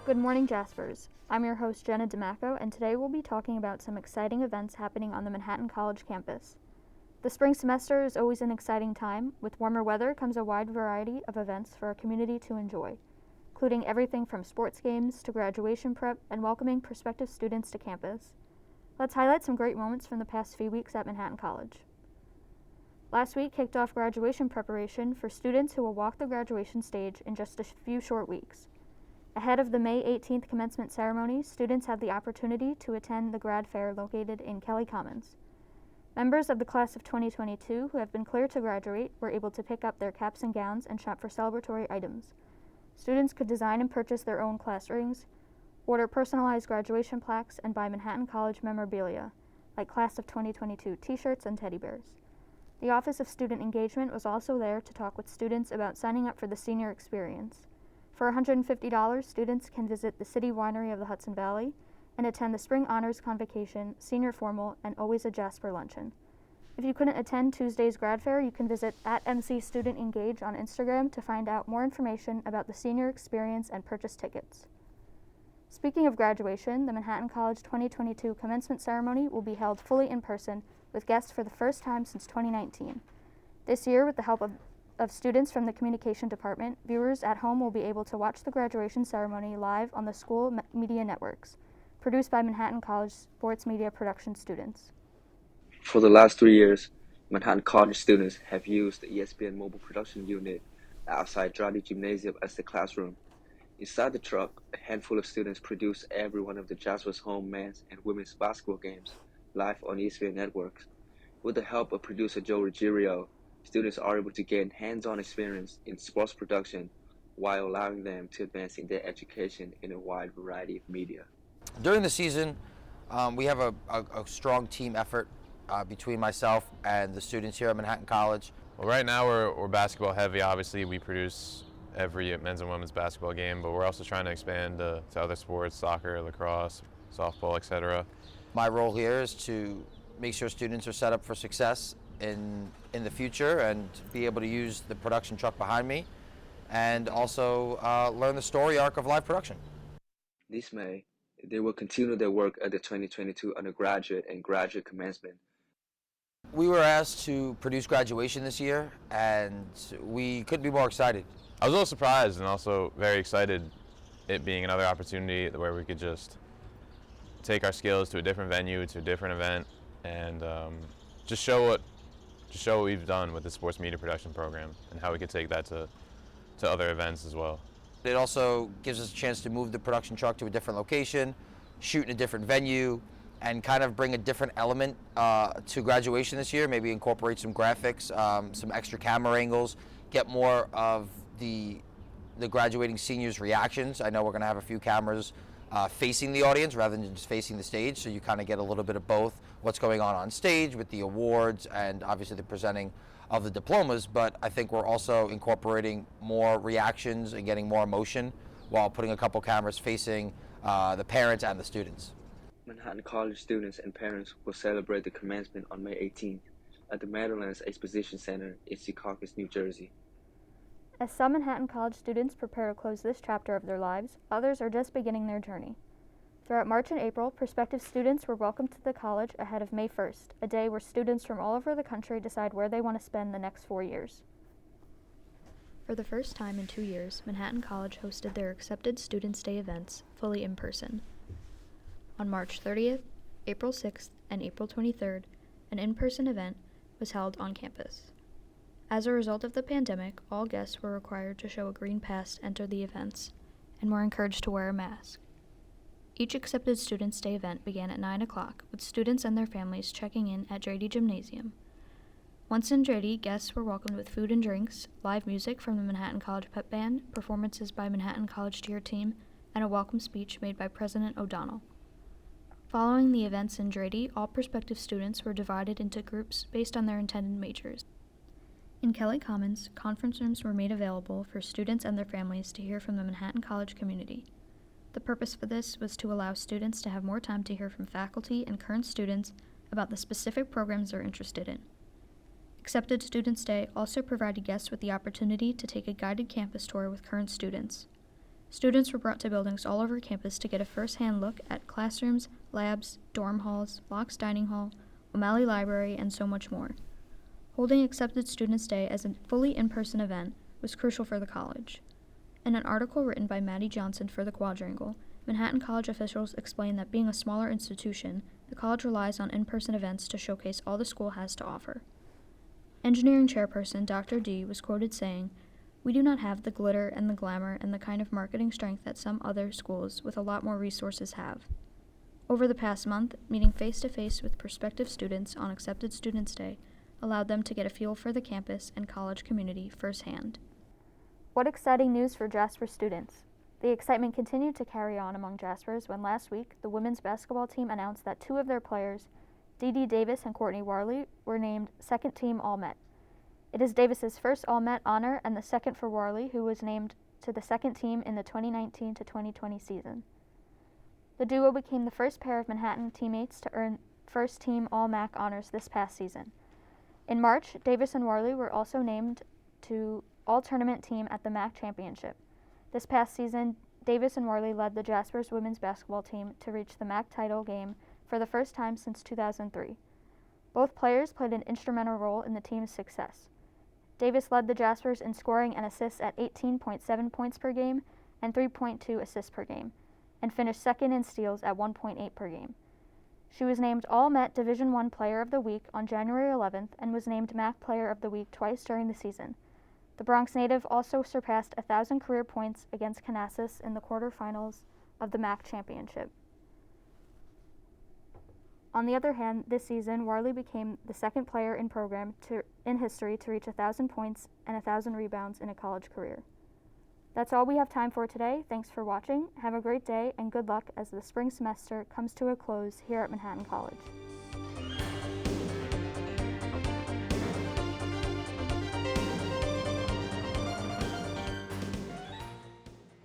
Good morning, Jaspers. I'm your host, Jenna, and today we'll be talking about some exciting events happening on the Manhattan College campus. The spring semester is always an exciting time. With warmer weather comes a wide variety of events for our community to enjoy, including everything from sports games to graduation prep and welcoming prospective students to campus. Let's highlight some great moments from the past few weeks at Manhattan College. Last week kicked off graduation preparation for students who will walk the graduation stage in just a few short weeks. Ahead of the May 18th commencement ceremony, students had the opportunity to attend the Grad Fair located in Kelly Commons. Members of the class of 2022 who have been cleared to graduate were able to pick up their caps and gowns and shop for celebratory items. Students could design and purchase their own class rings, order personalized graduation plaques, and buy Manhattan College memorabilia, like class of 2022 t-shirts and teddy bears. The Office of Student Engagement was also there to talk with students about signing up for the senior experience. For $150, students can visit the City Winery of the Hudson Valley and attend the Spring Honors Convocation, Senior Formal, and Always a Jasper Luncheon. If you couldn't attend Tuesday's Grad Fair, you can visit @MC_Student_Engage on Instagram to find out more information about the senior experience and purchase tickets. Speaking of graduation, the Manhattan College 2022 commencement ceremony will be held fully in person with guests for the first time since 2019. This year, with the help of students from the communication department, viewers at home will be able to watch the graduation ceremony live on the school media networks, produced by Manhattan College sports media production students. For the last 3 years, Manhattan College students have used the ESPN mobile production unit outside Dradi Gymnasium as the classroom. Inside the truck, a handful of students produce every one of the Jasper's home men's and women's basketball games live on ESPN networks. With the help of producer Joe Ruggiero, students are able to gain hands-on experience in sports production while allowing them to advance in their education in a wide variety of media. During the season, we have a strong team effort between myself and the students here at Manhattan College. Well, right now we're basketball heavy. Obviously, we produce every men's and women's basketball game, but we're also trying to expand to other sports, soccer, lacrosse, softball, etc. My role here is to make sure students are set up for success in the future and be able to use the production truck behind me and also learn the story arc of live production. This May, they will continue their work at the 2022 undergraduate and graduate commencement. We were asked to produce graduation this year, and we couldn't be more excited. I was a little surprised and also very excited, it being another opportunity where we could just take our skills to a different venue, to a different event, and just show what we've done with the sports media production program and how we could take that to other events as well. It also gives us a chance to move the production truck to a different location, shoot in a different venue, and kind of bring a different element to graduation this year, maybe incorporate some graphics, some extra camera angles, get more of the graduating seniors' reactions. I know we're going to have a few cameras facing the audience rather than just facing the stage, so you kind of get a little bit of both, what's going on stage with the awards and obviously the presenting of the diplomas, but I think we're also incorporating more reactions and getting more emotion while putting a couple cameras facing the parents and the students. Manhattan College students and parents will celebrate the commencement on May 18th at the Meadowlands Exposition Center in Secaucus, New Jersey. As some Manhattan College students prepare to close this chapter of their lives, others are just beginning their journey. Throughout March and April, prospective students were welcomed to the college ahead of May 1st, a day where students from all over the country decide where they want to spend the next 4 years. For the first time in 2 years, Manhattan College hosted their Accepted Students Day events fully in person. On March 30th, April 6th, and April 23rd, an in-person event was held on campus. As a result of the pandemic, all guests were required to show a green pass to enter the events, and were encouraged to wear a mask. Each Accepted Students Day event began at 9 o'clock, with students and their families checking in at Dradi Gymnasium. Once in Dradi, guests were welcomed with food and drinks, live music from the Manhattan College Pep Band, performances by Manhattan College cheer team, and a welcome speech made by President O'Donnell. Following the events in Dradi, all prospective students were divided into groups based on their intended majors. In Kelly Commons, conference rooms were made available for students and their families to hear from the Manhattan College community. The purpose for this was to allow students to have more time to hear from faculty and current students about the specific programs they're interested in. Accepted Students Day also provided guests with the opportunity to take a guided campus tour with current students. Students were brought to buildings all over campus to get a first-hand look at classrooms, labs, dorm halls, Locke's Dining Hall, O'Malley Library, and so much more. Holding Accepted Students Day as a fully in-person event was crucial for the college. In an article written by Maddie Johnson for the Quadrangle, Manhattan College officials explained that being a smaller institution, the college relies on in-person events to showcase all the school has to offer. Engineering chairperson Dr. D was quoted saying, "We do not have the glitter and the glamour and the kind of marketing strength that some other schools with a lot more resources have." Over the past month, meeting face-to-face with prospective students on Accepted Students Day allowed them to get a feel for the campus and college community firsthand. What exciting news for Jasper students! The excitement continued to carry on among Jaspers when last week the women's basketball team announced that two of their players, Dee Dee Davis and Courtney Warley, were named second team All-Met. It is Davis's first All-Met honor and the second for Warley, who was named to the second team in the 2019 to 2020 season. The duo became the first pair of Manhattan teammates to earn first team All-MAC honors this past season. In March, Davis and Warley were also named to All-Tournament team at the MAC Championship. This past season, Davis and Warley led the Jaspers women's basketball team to reach the MAC title game for the first time since 2003. Both players played an instrumental role in the team's success. Davis led the Jaspers in scoring and assists at 18.7 points per game and 3.2 assists per game, and finished second in steals at 1.8 per game. She was named All-Met Division I Player of the Week on January 11th and was named MAC Player of the Week twice during the season. The Bronx native also surpassed 1,000 career points against Canassus in the quarterfinals of the MAC Championship. On the other hand, this season, Warley became the second player in program in history to reach 1,000 points and 1,000 rebounds in a college career. That's all we have time for today. Thanks for watching. Have a great day and good luck as the spring semester comes to a close here at Manhattan College.